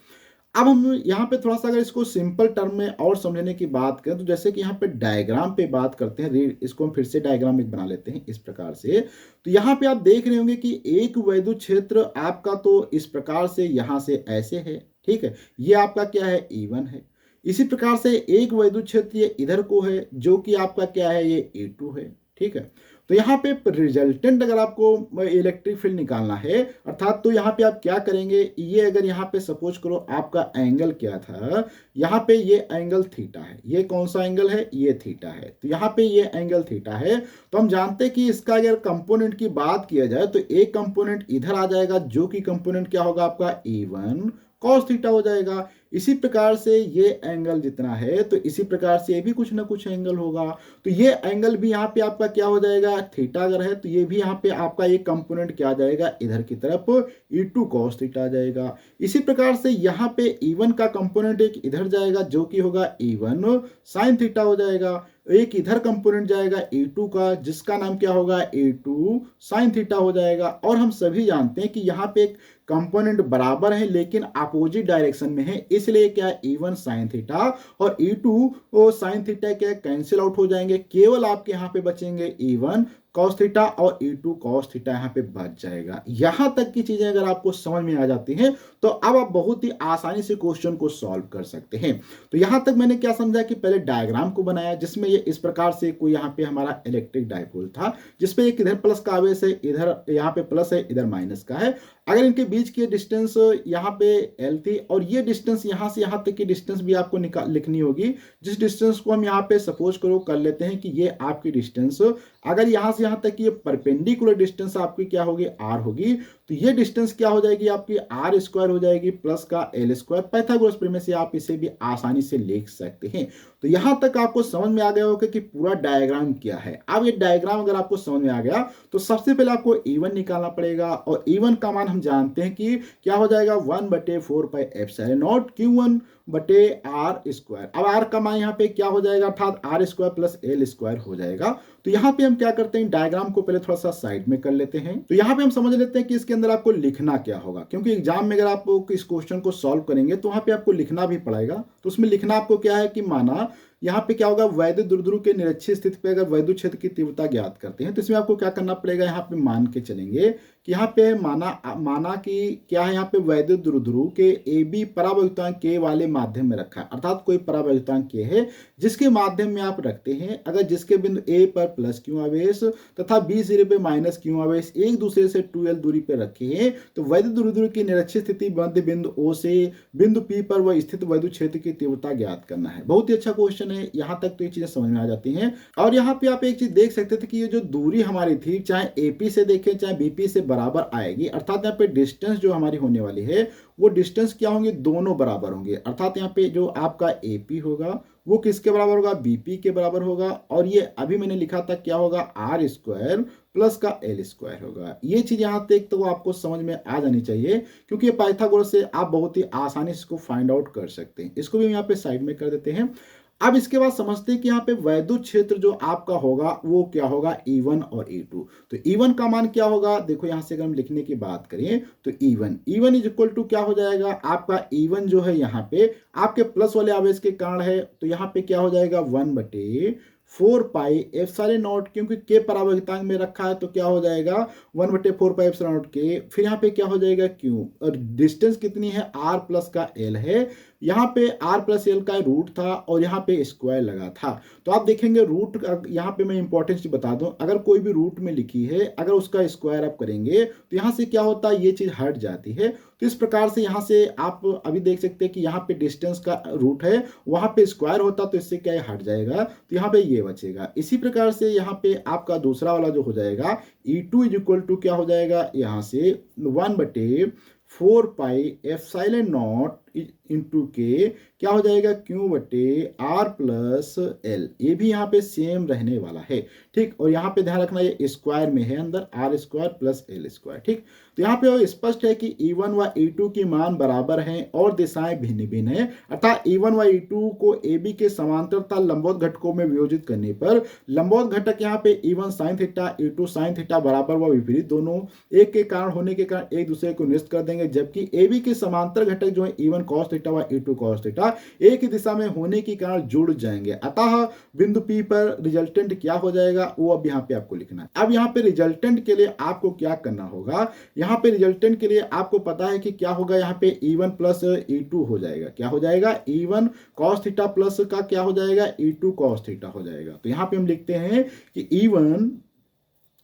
अब हम यहाँ पे थोड़ा सा अगर इसको सिंपल टर्म में और समझने की बात करें तो जैसे कि यहाँ पे डायग्राम पे बात करते हैं, इसको हम फिर से डायग्राम एक बना लेते हैं इस प्रकार से। तो यहाँ पे आप देख रहे होंगे कि एक वैद्युत क्षेत्र आपका तो इस प्रकार से यहाँ से ऐसे है, ठीक है, ये आपका क्या है E1 है। इसी प्रकार से एक वैद्युत क्षेत्र ये इधर को है जो कि आपका क्या है ये E2 है, ठीक है। तो यहाँ पे रिजल्टेंट अगर आपको इलेक्ट्रिक फील्ड निकालना है अर्थात, तो यहाँ पे आप क्या करेंगे, ये अगर यहाँ पे सपोज करो आपका एंगल क्या था, यहाँ पे ये एंगल थीटा है, ये कौन सा एंगल है, ये थीटा है, तो यहाँ पे ये एंगल थीटा है। तो हम जानते हैं कि इसका अगर कंपोनेंट की बात किया जाए तो एक कंपोनेंट इधर आ जाएगा जो कि कंपोनेंट क्या होगा आपका E1 cos थीटा हो जाएगा। इसी प्रकार से ये एंगल जितना है तो इसी प्रकार से ये भी कुछ ना कुछ एंगल होगा, तो ये एंगल भी यहाँ पे आपका क्या हो जाएगा, थीटा अगर है तो ये भी यहाँ पे आपका एक कंपोनेंट क्या आ जाएगा इधर की तरफ, E2 cos थीटा आ जाएगा। इसी प्रकार से यहाँ पे E1 का कंपोनेंट एक इधर जाएगा जो कि होगा E1 sin थीटा हो जाएगा, एक इधर कंपोनेंट जाएगा E2 का जिसका नाम क्या होगा E2 sin थीटा हो जाएगा। और हम सभी जानते हैं कि यहाँ पे एक कंपोनेंट बराबर है लेकिन अपोजिट डायरेक्शन में है, इसलिए क्या है E1 साइन थीटा और E2 साइन थीटा क्या कैंसिल आउट हो जाएंगे, केवल आपके यहाँ पे बचेंगे E1 कॉस थीटा और E2 कॉस थीटा यहाँ पे बच जाएगा। यहां तक की चीजें अगर आपको समझ में आ जाती हैं तो अब आप बहुत ही आसानी से क्वेश्चन को सॉल्व कर सकते हैं। तो यहां तक मैंने क्या समझा कि पहले डायग्राम को बनाया जिसमें ये इस प्रकार से कोई यहाँ पे हमारा इलेक्ट्रिक डायपोल था जिसपे एक इधर प्लस का आवेश है, इधर यहाँ पे प्लस है, इधर माइनस का है। अगर इनके बीच की डिस्टेंस यहाँ पे L थी और ये डिस्टेंस यहाँ से यहाँ तक की डिस्टेंस भी आपको लिखनी होगी, जिस डिस्टेंस को हम यहाँ पे सपोज करो कर लेते हैं कि ये आपकी डिस्टेंस, अगर यहाँ से यहाँ तक की ये परपेंडिकुलर डिस्टेंस आपकी क्या होगी R होगी, तो ये डिस्टेंस क्या हो जाएगी आपकी R स्क्वायर हो जाएगी प्लस का L स्क्वायर। पाइथागोरस प्रमेय से आप इसे भी आसानी से लिख सकते हैं। तो यहां तक आपको समझ में आ गया होगा कि पूरा डायग्राम क्या है। अब ये डायग्राम अगर आपको समझ में आ गया तो सबसे पहले आपको E1 निकालना पड़ेगा और E1 का मान हम जानते हैं कि क्या हो जाएगा 1/4 पाई एप्सिलॉन नॉट Q1 बटे R स्क्वायर। अब R का मान यहाँ पे क्या हो जाएगा, अर्थात R square plus L square हो जाएगा। तो यहाँ पे हम क्या करते हैं, डायग्राम को पहले थोड़ा सा साइड में कर लेते हैं। तो यहाँ पे हम समझ लेते हैं कि इसके अंदर आपको लिखना क्या होगा, क्योंकि एग्जाम में अगर आप इस क्वेश्चन को सॉल्व करेंगे तो वहाँ पे आपको लिखना भी पड़ेगा। तो उसमें लिखना आपको क्या है कि माना यहाँ पे क्या होगा, वैद्युत द्विध्रुव के निरक्षीय स्थिति पे अगर वैद्युत क्षेत्र की तीव्रता ज्ञात करते हैं तो इसमें आपको क्या करना पड़ेगा, यहाँ पे मान के चलेंगे कि यहाँ पे माना कि क्या है, यहाँ पे वैद्युत द्विध्रुव के AB परावैद्युतांक K वाले माध्यम में रखा है, अर्थात कोई परावैद्युतांक K है जिसके माध्यम में आप रखते हैं। अगर जिसके बिंदु A पर प्लस Q आवेश तथा B सिरे पे माइनस Q आवेश एक दूसरे से 2L दूरी पे रखे हैं, तो वैद्युत द्विध्रुव की निरक्षीय स्थिति मध्य बिंदु O से बिंदु P पर वह स्थित वैद्युत क्षेत्र की तीव्रता ज्ञात करना है। बहुत ही अच्छा क्वेश्चन है, यहाँ तक तो ये चीजें समझ में आ जाती हैं। और यहाँ पे आप एक चीज देख सकते थे कि ये जो दूरी हमारी थी, चाहे AP से देखें चाहे BP से बराबर आएगी, अर्थात यहाँ पे डिस्टेंस जो हमारी होने वाली है वो डिस्टेंस क्या होंगे, दोनों बराबर होंगे। अर्थात यहाँ पे जो आपका AP होगा वो किसके बराबर होगा, BP के बराबर होगा, और ये अभी मैंने लिखा था क्या होगा, R स्क्वायर प्लस का L स्क्वायर होगा। ये चीज यहाँ तक तो आपको समझ में आ जानी चाहिए, क्योंकि ये पाइथागोरस से आप बहुत ही आसानी से इसको फाइंड आउट कर सकते हैं। इसको भी हम यहाँ पे साइड में कर देते हैं। अब इसके बाद समझते हैं कि यहाँ पे वैद्युत क्षेत्र जो आपका होगा वो क्या होगा, E1 और E2। तो E1 का मान क्या होगा, देखो यहाँ से अगर हम लिखने की बात करें तो E1 इज इक्वल टू क्या हो जाएगा, आपका E1 जो है यहाँ पे आपके प्लस वाले आवेश के कारण है, तो यहाँ पे क्या हो जाएगा 1/4 पाई एप्सिलॉन नॉट, क्योंकि के परावैद्युतांक में रखा है तो क्या हो जाएगा 1/4 पाई एप्सिलॉन नॉट के, फिर यहाँ पे क्या हो जाएगा Q, और डिस्टेंस कितनी है R प्लस का L है। यहाँ पे R प्लस L का रूट था और यहाँ पे स्क्वायर लगा था। तो आप देखेंगे रूट, यहाँ पे मैं इंपॉर्टेंट चीज बता दूं, अगर कोई भी रूट में लिखी है अगर उसका स्क्वायर आप करेंगे तो यहाँ से क्या होता है, ये चीज हट जाती है। तो इस प्रकार से यहाँ से आप अभी देख सकते हैं कि यहाँ पे डिस्टेंस का रूट है, वहां पे स्क्वायर होता तो इससे क्या हट जाएगा, तो यहाँ पे ये बचेगा। इसी प्रकार से यहाँ पे आपका दूसरा वाला जो हो जाएगा E2 इज इक्वल टू क्या हो जाएगा, यहाँ से 1/4 पाई एप्सिलॉन नॉट इंटू के क्या हो जाएगा Q/R प्लस L। ये भी यहाँ पे सेम रहने वाला है, ठीक। और यहाँ पे ध्यान रखना ये स्क्वायर में है, अंदर R square plus L square, ठीक। तो यहाँ पे स्पष्ट है कि E1 व E2 की मान बराबर हैं और दिशाएं भिन्न भिन्न है, अर्थात E1 व E2 को AB के समांतर तथा लंबवत घटकों में वियोजित करने पर लंबवत घटक यहाँ पे E1 sine theta E2 sine theta बराबर व विपरीत दोनों एक के कारण होने के कारण एक दूसरे को निश्चित कर देंगे, जबकि AB के समांतर घटक जो है E1 cos थीटा व E2 cos थीटा एक ही दिशा में होने के कारण जुड़ जाएंगे। अतः बिंदु P पर रिजल्टेंट क्या हो जाएगा वो अब यहाँ पे आपको लिखना है। अब यहाँ पे रिजल्टेंट के लिए आपको क्या करना होगा, यहाँ पे रिजल्टेंट के लिए आपको पता है कि क्या होगा, यहाँ पे E1 प्लस E2 हो जाएगा, क्या हो जाएगा E1 cos थीटा प्लस का क्या हो जाएगा E2 cos थीटा हो जाएगा। तो यहाँ पे हम लिखते हैं कि E1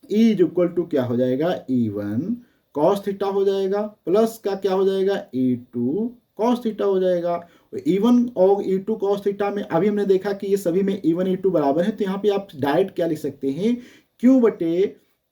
E is equal to क्या हो जाएगा E1 cos थीटा हो जाएगा प्लस का क्या हो जाएगा E2 cos थीटा हो जाएगा। E1 और E2 cos थीटा में अभी हमने देखा कि ये सभी में E1 E2 बराबर है, तो यहाँ पे आप डायरेक्ट क्या लिख सकते हैं,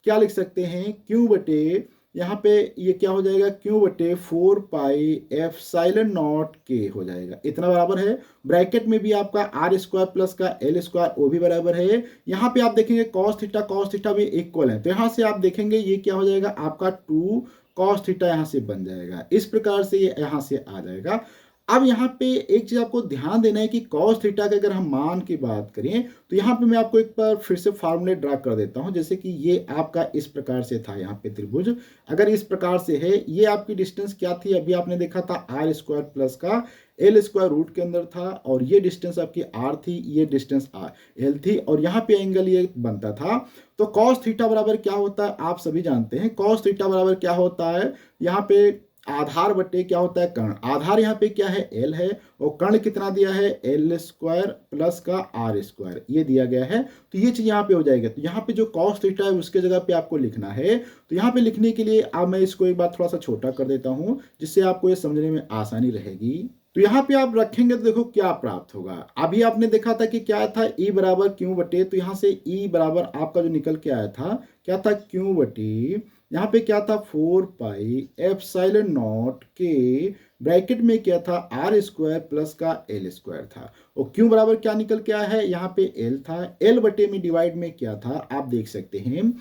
क्या लिख सकते हैं Q/, यहाँ पे ये क्या हो जाएगा Q/4 पाई एप्सिलॉन नॉट के हो जाएगा, इतना बराबर है। ब्रैकेट में भी आपका R स्क्वायर प्लस का L स्क्वायर वो भी बराबर है। यहाँ पे आप देखेंगे cos थीटा भी इक्वल है, तो यहाँ से आप देखेंगे ये क्या हो जाएगा आपका 2 cos थीटा यहाँ से बन जाएगा। इस प्रकार से ये यहाँ से आ जाएगा। अब यहाँ पे एक चीज आपको ध्यान देना है कि cos थीटा के अगर हम मान की बात करें तो यहाँ पे मैं आपको एक बार फिर से फार्मूले ड्रा कर देता हूँ। जैसे कि ये आपका इस प्रकार से था, यहाँ पे त्रिभुज अगर इस प्रकार से है, ये आपकी डिस्टेंस क्या थी, अभी आपने देखा था आर स्क्वायर प्लस का एल स्क्वायर रूट के अंदर था, और ये डिस्टेंस आपकी आर थी, ये डिस्टेंस एल थी, और यहाँ पे एंगल ये बनता था। तो cos थीटा बराबर क्या होता है आप सभी जानते हैं। cos थीटा बराबर क्या होता है, यहाँ पे आधार बटे क्या होता है कर्ण। आधार यहाँ पे क्या है, एल है, और कर्ण कितना दिया है, एल स्क्वायर प्लस का आर स्क्वायर ये दिया गया है। तो ये चीज यहाँ पे हो जाएगा। तो यहाँ पे जो cos थीटा है उसके जगह पे आपको लिखना है। तो यहाँ पे लिखने के लिए अब मैं इसको एक बार थोड़ा सा छोटा कर देता हूँ, जिससे आपको ये समझने में आसानी रहेगी। तो यहाँ पे आप रखेंगे तो देखो क्या प्राप्त होगा। अभी आपने देखा था कि क्या था, ई बराबर क्यू बटे, तो यहाँ से ई बराबर आपका जो निकल के आया था क्या था, क्यू बटे यहाँ पे क्या था 4 पाई एप्सिलॉन नॉट के ब्रैकेट में क्या था आर स्क्वायर प्लस का एल स्क्वायर था। और क्यू बराबर क्या निकल के आया है, यहाँ पे एल था, एल बटे में डिवाइड में क्या था आप देख सकते हैं,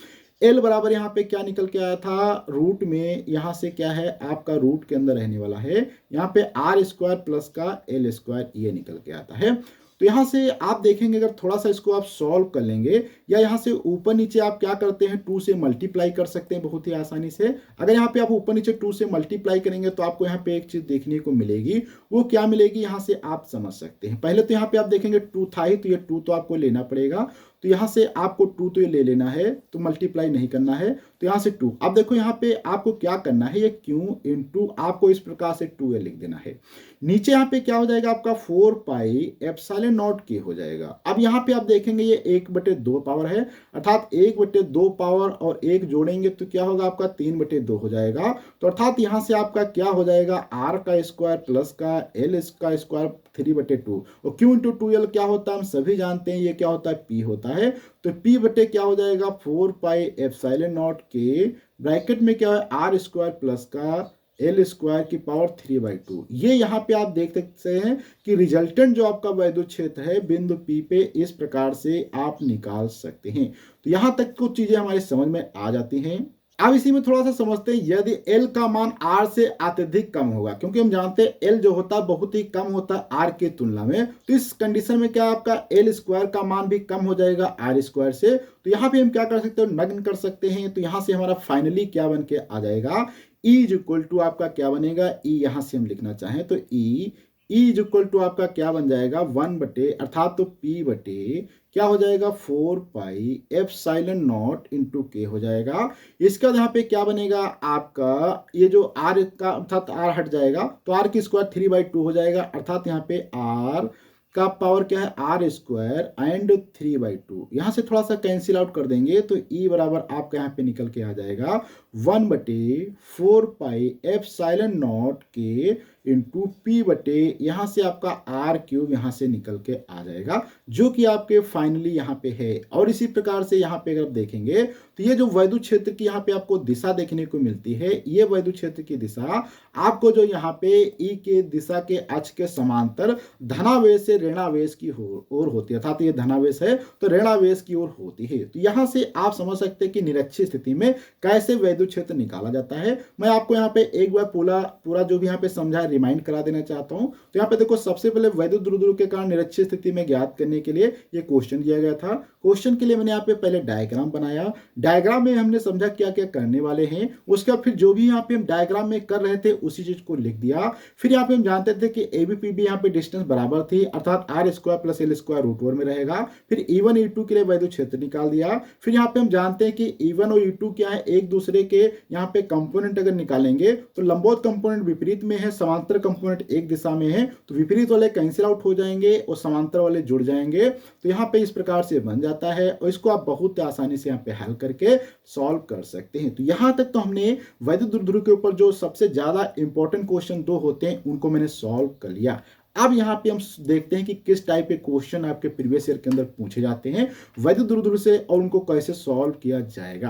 एल बराबर यहाँ पे क्या निकल के आया था, रूट में यहाँ से क्या है आपका रूट के अंदर रहने वाला है, यहाँ पे आर स्क्वायर प्लस का एल स्क्वायर ये निकल के आता है। तो यहाँ से आप देखेंगे अगर थोड़ा सा इसको आप सॉल्व कर लेंगे, या यहाँ से ऊपर नीचे आप क्या करते हैं 2 से मल्टीप्लाई कर सकते हैं बहुत ही आसानी से। अगर यहाँ पे आप ऊपर नीचे 2 से मल्टीप्लाई करेंगे तो आपको यहाँ पे एक चीज देखने को मिलेगी, वो क्या मिलेगी यहाँ से आप समझ सकते हैं। पहले तो यहाँ पे आप देखेंगे 2 था ही, तो ये 2 तो आपको लेना पड़ेगा। तो यहाँ से आपको 2 तो ये ले लेना है, तो मल्टीप्लाई नहीं करना है, तो यहाँ से 2। अब देखो यहाँ पे आपको क्या करना है, ये क्यू इंटू आपको इस प्रकार से 2 लिख देना है। नीचे यहाँ पे क्या हो जाएगा आपका 4 पाई एप्सिलॉन नॉट के हो जाएगा। अब यहाँ पे आप देखेंगे ये 1/2 पावर है, अर्थात 1/2 पावर और 1 जोड़ेंगे तो क्या होगा आपका 3/2 हो जाएगा। तो अर्थात यहाँ से आपका क्या हो जाएगा, आर का स्क्वायर प्लस का एल का स्क्वायर 3/2, और क्यू इंटू 2l क्या होता है हम सभी जानते हैं, ये क्या होता है पी होता है। तो पी बटे क्या हो जाएगा 4 पाई एप्सिलॉन नॉट के ब्रैकेट में क्या है आर स्क्वायर प्लस का एल स्क्वायर की पावर 3/2। ये यहाँ पे आप देख सकते हैं कि रिजल्टेंट जो आपका वैद्युत क्षेत्र है बिंदु पी पे इस प्रकार से आप निकाल सकते हैं। तो यहाँ तक कुछ चीजें हमारे समझ में आ जाती हैं। अब इसी में थोड़ा सा समझते हैं, यदि L का मान R से अत्यधिक कम होगा, क्योंकि हम जानते हैं L जो होता है बहुत ही कम होता है R के तुलना में, तो इस कंडीशन में क्या आपका L स्क्वायर का मान भी कम हो जाएगा R स्क्वायर से। तो यहाँ पे हम क्या कर सकते हैं, नग्न कर सकते हैं। तो यहाँ से हमारा फाइनली क्या बन के आ जाएगा, E इज इक्वल टू आपका क्या बनेगा, E यहाँ से हम लिखना चाहें तो E इज इक्वल टू आपका क्या बन जाएगा 1 बटे अर्थात तो P बटे क्या हो जाएगा 4 पाई एप्सिलॉन नॉट इंटू के हो जाएगा। इसके बाद यहाँ पे क्या बनेगा आपका, ये जो R का अर्थात R हट जाएगा तो R की स्क्वायर 3/2 हो जाएगा, अर्थात यहाँ पे R का पावर क्या है आर स्क्वायर एंड 3/2। यहाँ से थोड़ा सा कैंसिल आउट कर देंगे तो E बराबर आपका यहाँ पे निकल के आ जाएगा 1/4 पाई एप्सिलॉन नॉट के इंटू पी बटे यहाँ से आपका आर क्यूब यहाँ से निकल के आ जाएगा, जो कि आपके फाइनली यहाँ पे है। और इसी प्रकार से यहाँ पे अगर आप देखेंगे तो ये जो वैद्युत क्षेत्र की यहाँ पे आपको दिशा देखने को मिलती है, ये वैद्युत क्षेत्र की दिशा आपको जो यहाँ पे ई के दिशा के अक्ष के समांतर धनावेश से ऋणावेश की ओर होती है, अर्थात ये धनावेश है तो ऋणावेश की ओर होती है। तो यहाँ से आप समझ सकते हैं कि निरक्षीय स्थिति में कैसे वैद्युत क्षेत्र निकाला जाता है। मैं आपको यहाँ पे एक बार पूरा जो भी यहाँ पे समझा रिमाइंड करा देना चाहता हूँ। तो यहाँ पे देखो सबसे पहले वैद्युत द्रुव के कारण निरक्षीय स्थिति में ज्ञात करने के लिए ये क्वेश्चन दिया गया था। क्वेश्चन के लिए मैंने यहाँ पे पहले डायग्राम बनाया, डायग्राम में हमने समझा क्या क्या करने वाले हैं, उसके बाद फिर जो भी यहाँ पे हम डायग्राम में कर रहे थे उसी चीज को लिख दिया। फिर यहाँ पे हम जानते थे कि एबीपीबी यहाँ पे डिस्टेंस बराबर थी, अर्थात r square plus l square root over में रहेगा। फिर E1 E2 के लिए वैद्युत क्षेत्र निकाल दिया। फिर यहाँ पे हम जानते हैं कि E1 और E2 क्या है, एक दूसरे के यहाँ पे कंपोनेंट अगर निकालेंगे तो लंबवत कंपोनेंट विपरीत में है, समांतर कंपोनेंट एक दिशा में है, तो विपरीत वाले कैंसिल आउट हो जाएंगे और समांतर वाले जुड़ जाएंगे। तो यहाँ पे इस प्रकार से बन जाता है और इसको आप बहुत आसानी से यहाँ पे हल करके सॉल्व कर सकते हैं। तो यहाँ तक तो हमने वैद्युत द्रुव के ऊपर जो सबसे ज्यादा इंपॉर्टेंट क्वेश्चन 2 होते हैं उनको मैंने सॉल्व कर लिया। अब यहाँ पे हम देखते हैं कि किस टाइप के क्वेश्चन आपके प्रीवियस ईयर के अंदर पूछे जाते हैं वैद्युत द्रुव से और उनको कैसे सॉल्व किया जाएगा।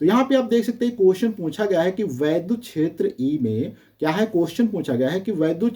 तो यहाँ पे आप देख सकते हैं क्वेश्चन पूछा गया है कि वैद्युत क्षेत्र ई में क्या है, क्वेश्चन पूछा गया है कि वैद्युत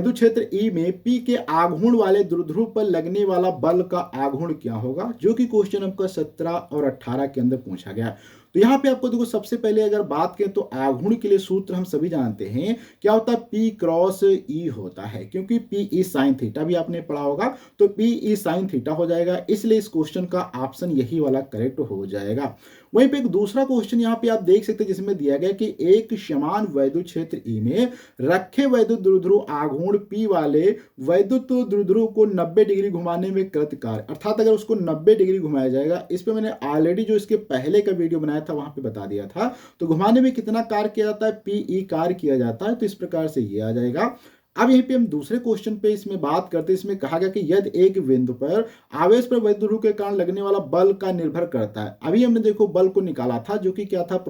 क्षेत्र ई में पी के आघूर्ण वाले द्विध्रुव पर लगने वाला बल का आघूर्ण क्या होगा, जो कि क्वेश्चन नंबर 17 और 18 के अंदर पूछा गया। तो यहाँ पे आपको देखो सबसे पहले अगर बात करें तो आघूर्ण के लिए सूत्र हम सभी जानते हैं क्या होता है, P क्रॉस E होता है, क्योंकि P E साइन थीटा भी आपने पढ़ा होगा, तो P E साइन थीटा हो जाएगा, इसलिए इस क्वेश्चन का ऑप्शन यही वाला करेक्ट हो जाएगा। वहीं पे एक दूसरा क्वेश्चन यहाँ पे आप देख सकते हैं जिसमें दिया गया कि एक समान वैद्युत क्षेत्र E में रखे वैद्युत द्विध्रुव आघूर्ण P वाले वैद्युत द्विध्रुव को 90 डिग्री घुमाने में कृत कार्य, अर्थात अगर उसको 90 डिग्री घुमाया जाएगा, इस पे मैंने ऑलरेडी जो इसके पहले का वीडियो बनाया था वहां पे बता दिया था, तो घुमाने में कितना कार्य किया जाता है, PE कार्य किया जाता है, तो इस प्रकार से ये आ जाएगा। अब यहीं पे हम दूसरे क्वेश्चन पे इसमें बात करते हैं, इसमें कहा गया कि यदि एक बिंदु पर आवेश पर वैद्युत ध्रुव के कारण लगने वाला बल का निर्भर करता है, अभी हमने देखो बल को निकाला था जो कि क्या था,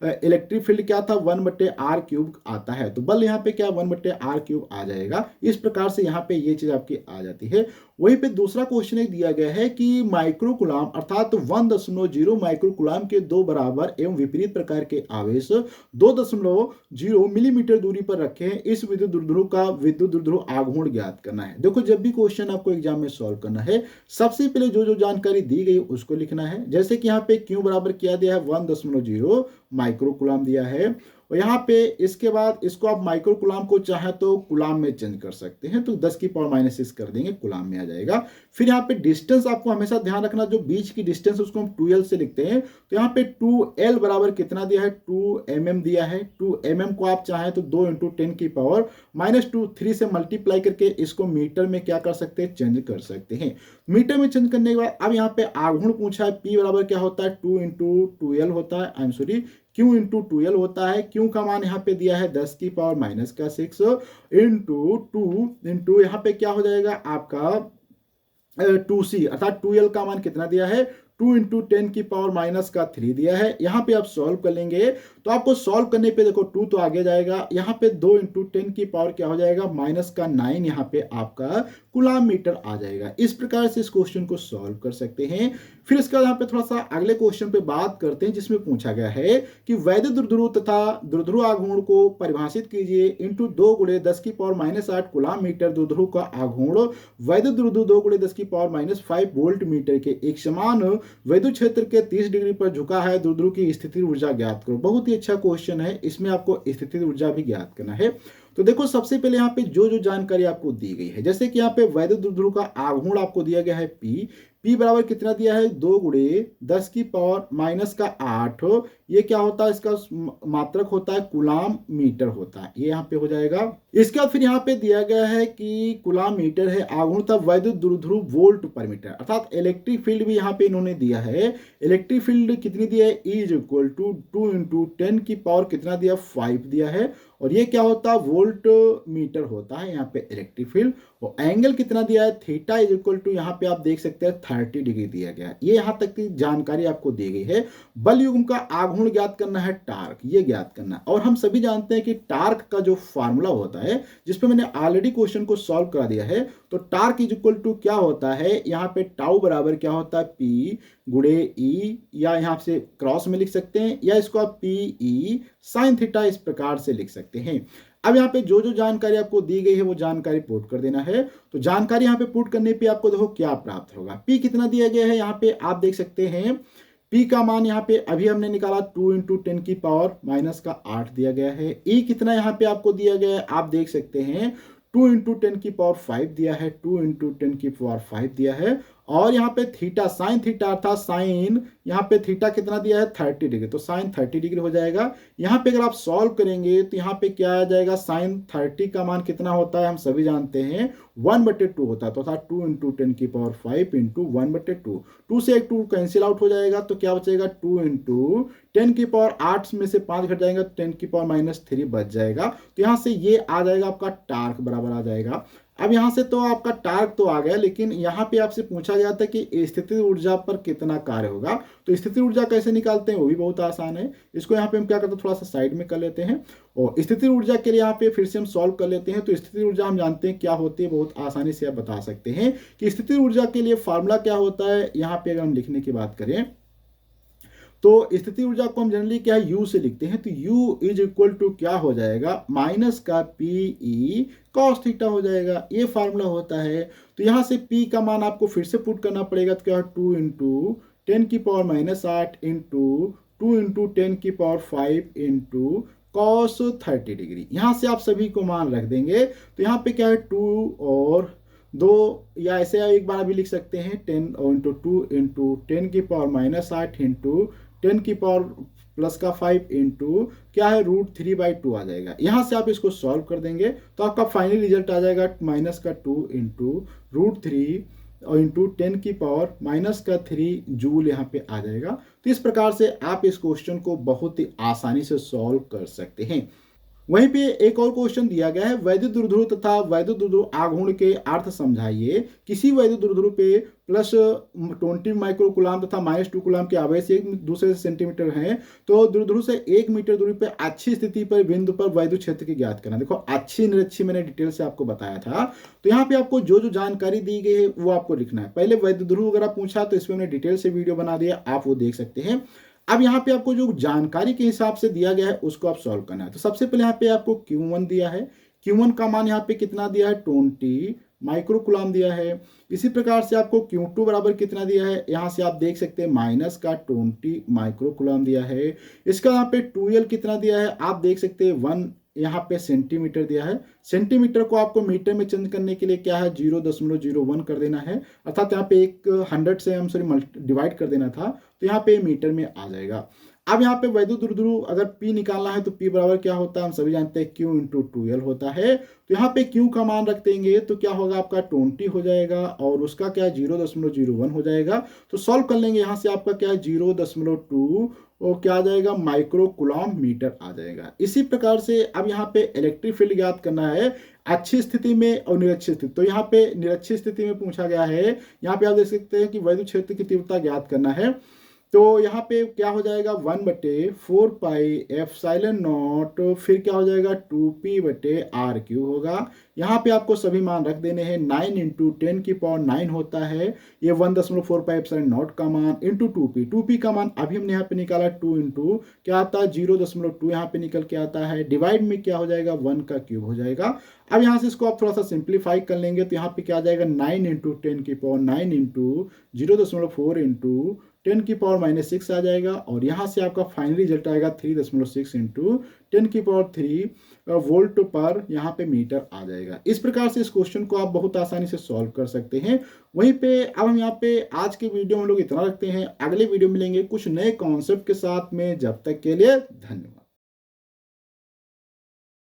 इलेक्ट्रिक फील्ड क्या था, 1/r³ आता है, तो बल यहाँ पे क्या 1/r³ आ जाएगा, इस प्रकार से यहाँ पे ये चीज आपकी आ जाती है। वहीं पे दूसरा क्वेश्चन एक दिया गया है कि माइक्रोकुलाम अर्थात 1.0 माइक्रोकुलाम के दो बराबर एवं विपरीत प्रकार के आवेश 2.0 मिलीमीटर दूरी पर रखे हैं, इस विद्युत द्विध्रुव का विद्युत द्विध्रुव आघूर्ण ज्ञात करना है। देखो जब भी क्वेश्चन आपको एग्जाम में सॉल्व करना है, सबसे पहले जो जो जानकारी दी गई उसको लिखना है। जैसे कि यहाँ पे क्यू बराबर किया दिया है 1.0 माइक्रोकुलाम दिया है, और यहाँ पे इसके बाद इसको आप माइक्रोकुलाम को चाहे तो कुलाम में चेंज कर सकते हैं, तो 10⁻⁻6 कर देंगे, कुलाम में आ जाएगा। फिर यहाँ पे डिस्टेंस आपको हमेशा ध्यान रखना, जो बीच की डिस्टेंस उसको हम 2L से लिखते हैं, तो यहाँ पे 2L बराबर कितना दिया है, 2 mm दिया है। 2 mm को आप चाहें तो 2 × 10⁻⁻2 3 से मल्टीप्लाई करके इसको मीटर में क्या कर सकते हैं, चेंज कर सकते हैं। मीटर में चेंज करने के बाद अब यहाँ पे आघूर्ण पूछा है, P बराबर क्या होता है, 2 × 2L होता है, I am sorry Q × 2L होता है। Q का मान यहाँ पे दिया है 10⁻⁻6 इंटू 2 इंटू यहाँ पे क्या हो जाएगा आपका 2C, अर्थात 2L का मान कितना दिया है, 2 × 10⁻⁻3 दिया है। यहाँ पे आप सॉल्व कर लेंगे तो आपको सॉल्व करने पे देखो 2 तो आगे जाएगा, यहाँ पे 2 × 10 की पावर क्या हो जाएगा, -9 यहाँ पे आपका कुलाम मीटर आ जाएगा। इस प्रकार से इस क्वेश्चन को सॉल्व कर सकते हैं। फिर इसके बाद यहाँ पे थोड़ा सा अगले क्वेश्चन पे बात करते हैं, जिसमें पूछा गया है कि वैद्युत द्विध्रुव तथा द्विध्रुव आघूर्ण को परिभाषित कीजिए, इंटू 2 × 10⁻⁸ कुलाम मीटर द्विध्रुव का आघूर्ण वैद्युत द्विध्रुव 2 × 10⁻⁵ वोल्ट मीटर के एक समान वैद्युत क्षेत्र के 30 डिग्री पर झुका है, द्विध्रुव की स्थिति ऊर्जा ज्ञात करो। बहुत ही अच्छा क्वेश्चन है, इसमें आपको स्थिति ऊर्जा भी ज्ञात करना है। तो देखो सबसे पहले यहाँ पे जो जो जानकारी आपको दी गई है, जैसे कि यहाँ पे वैद्युत द्विध्रुव का आघूर्ण आपको दिया गया है P बराबर कितना दिया है, 2 × 10⁻⁻8, ये क्या होता है, इसका मात्रक होता है कुलाम मीटर होता है, ये यहाँ पे हो जाएगा। इसके बाद फिर यहाँ पे दिया गया है कि कुलाम मीटर है, आघूर्ण था वैद्युत द्विध्रुव वोल्ट पर मीटर, अर्थात इलेक्ट्रिक फील्ड भी यहाँ पे इन्होंने दिया है। इलेक्ट्रिक फील्ड कितनी दिया है, E = 2 × 10 की पावर कितना दिया, 5 दिया है, और ये क्या होता है, वोल्ट मीटर होता है यहाँ पे इलेक्ट्रिक फील्ड। और एंगल कितना दिया है, थीटा = यहाँ पे आप देख सकते हैं 30 डिग्री दिया गया है। ये यहाँ तक की जानकारी आपको दी गई है। बल युग्म का आघूर्ण ज्ञात करना है, टार्क ये ज्ञात करना है। और हम सभी जानते हैं कि टार्क का जो फार्मूला होता है, जिसपे मैंने ऑलरेडी क्वेश्चन को सॉल्व करा दिया है, तो टार्क = क्या होता है, यहाँ पे टाउ बराबर क्या होता है, P × E, या यहाँ से क्रॉस में लिख सकते हैं, या इसको आप PE sin थीटा इस प्रकार से लिख सकते हैं। अब यहाँ पे जो जो जानकारी आपको दी गई है वो जानकारी पुट कर देना है। तो जानकारी यहाँ पे पुट करने पे आपको देखो क्या प्राप्त होगा, P कितना दिया गया है, यहाँ पे आप देख सकते हैं P का मान यहाँ पे अभी हमने निकाला 2 × 10⁻⁻8 दिया गया है। E कितना यहाँ पे आपको दिया गया है, आप देख सकते हैं 2 × 10⁵ दिया है, 2 × 10⁵ दिया है। और यहाँ पे थीटा साइन थीटा अर्थात साइन, यहाँ पे थीटा कितना दिया है, 30 डिग्री, तो साइन 30 डिग्री हो जाएगा। यहाँ पे अगर आप सॉल्व करेंगे तो यहाँ पे क्या आ जाएगा, साइन 30 का मान कितना होता है, हम सभी जानते हैं 1/2 होता है, तो था 2 × 10⁵ × 1/2। 2 से एक 2 कैंसिल आउट हो जाएगा, तो क्या बचेगा, 2 × 10⁸ में से 5 घट जाएगा, 10⁻³ बच जाएगा। तो यहाँ से ये आ जाएगा आपका टार्क बराबर आ जाएगा। अब यहाँ से तो आपका टार्क तो आ गया, लेकिन यहाँ पे आपसे पूछा गया था कि स्थितिज ऊर्जा पर कितना कार्य होगा। तो स्थितिज ऊर्जा कैसे निकालते हैं वो भी बहुत आसान है। इसको यहाँ पे हम क्या करते हैं, थोड़ा सा साइड में कर लेते हैं, और स्थितिज ऊर्जा के लिए यहाँ पे फिर से हम सॉल्व कर लेते हैं। तो स्थितिज ऊर्जा हम जानते हैं क्या होती है, बहुत आसानी से आप बता सकते हैं कि स्थितिज ऊर्जा के लिए फार्मूला क्या होता है। यहाँ पे अगर हम लिखने की बात करें तो स्थिति ऊर्जा को हम जनरली क्या है, U से लिखते हैं। तो U = क्या हो जाएगा, माइनस का PE cos थीटा हो जाएगा, ये फार्मूला होता है। तो यहाँ से P का मान आपको फिर से पुट करना पड़ेगा, तो क्या 2 × 10⁻⁸ into 2 into 10⁵ into cos 30 degree. यहाँ से आप सभी को मान रख देंगे तो यहाँ पे क्या है 2 और 2, या ऐसे एक बार अभी लिख सकते हैं 10 इंटू 2 इंटू 10⁻⁻8 इंटू 10⁻5 इंटू क्या है √3/2 आ जाएगा। यहाँ से आप इसको सॉल्व कर देंगे तो आपका फाइनल रिजल्ट आ जाएगा -2 इंटू √3 और इंटू 10⁻³ जूल यहाँ पे आ जाएगा। तो इस प्रकार से आप इस क्वेश्चन को बहुत ही आसानी से सॉल्व कर सकते हैं। वहीं पे एक और क्वेश्चन दिया गया है, वैद्युत द्विध्रुव तथा वैद्युत द्विध्रुव आघूर्ण के अर्थ समझाइए। किसी वैद्युत द्विध्रुव पे +20 माइक्रोकुलाम तथा -2 कुलाम के आवेश एक दूसरे से सेंटीमीटर हैं, तो द्विध्रुव से 1 मीटर दूरी पर अच्छी स्थिति पर बिंदु पर वैद्युत क्षेत्र की ज्ञात करना। देखो अच्छी निरक्षी मैंने डिटेल से आपको बताया था, तो यहाँ पे आपको जो जो जानकारी दी गई है वो आपको लिखना है। पहले वैद्युत ध्रुव अगर आप पूछा तो इसमें मैंने डिटेल से वीडियो बना दिया, आप वो देख सकते हैं। अब यहाँ पे आपको जो जानकारी के हिसाब से दिया गया है उसको आप सॉल्व करना है। तो सबसे पहले यहाँ पे आपको Q1 दिया है, Q1 का मान यहाँ पे कितना दिया है 20 माइक्रोकुलाम दिया है। इसी प्रकार से आपको Q2 बराबर कितना दिया है, यहाँ से आप देख सकते हैं -20 माइक्रोकुलाम दिया है। इसका यहाँ पे 2L कितना दिया है आप देख सकते हैं 1 यहाँ पे सेंटीमीटर दिया है। सेंटीमीटर को आपको मीटर में चेंज करने के लिए क्या है 0.01 कर देना है, अर्थात यहाँ पे 100 से हम डिवाइड कर देना था, तो यहाँ पे मीटर में आ जाएगा। अब यहाँ पे वैद्युत द्विध्रुव अगर P निकालना है तो P बराबर क्या होता है हम सभी जानते हैं Q इंटू 2L होता है। तो यहाँ पे Q का मान रख देंगे तो क्या होगा आपका 20 हो जाएगा और उसका क्या है 0.01 हो जाएगा। तो सॉल्व कर लेंगे, यहाँ से आपका क्या है 0.2 और क्या आ जाएगा माइक्रोकुलाम मीटर आ जाएगा। इसी प्रकार से अब यहाँ पे इलेक्ट्रिक फील्ड ज्ञात करना है अच्छी स्थिति में और निरक्षित स्थिति। तो यहाँ पे निरक्षित स्थिति में पूछा गया है, यहाँ पे आप देख सकते हैं कि वैद्युत क्षेत्र की तीव्रता ज्ञात करना है। तो यहाँ पे क्या हो जाएगा 1/4πε0, फिर क्या हो जाएगा 2p/r³ होगा। यहाँ पे आपको सभी मान रख देने हैं। 9 इंटू 10⁹ होता है ये 1.4πε0 का मान इंटू 2p का मान अभी हमने यहाँ पे निकाला 2 इंटू क्या आता है 0.2 यहाँ पे निकल के आता है, डिवाइड में क्या हो जाएगा 1³ हो जाएगा। अब यहाँ से इसको आप थोड़ा सा सिंप्लीफाई कर लेंगे तो यहाँ पे क्या आ जाएगा 9 इंटू 10⁹ इंटू 0.4 इंटू 10⁻⁻6 आ जाएगा और यहाँ से आपका फाइनल रिजल्ट आएगा 3.6 इंटू 10⁻³ वोल्ट पर यहाँ पे मीटर आ जाएगा। इस प्रकार से इस क्वेश्चन को आप बहुत आसानी से सॉल्व कर सकते हैं। वहीं पे अब हम यहाँ पे आज के वीडियो में लोग इतना रखते हैं, अगले वीडियो मिलेंगे कुछ नए कॉन्सेप्ट के साथ में। जब तक के लिए धन्यवाद।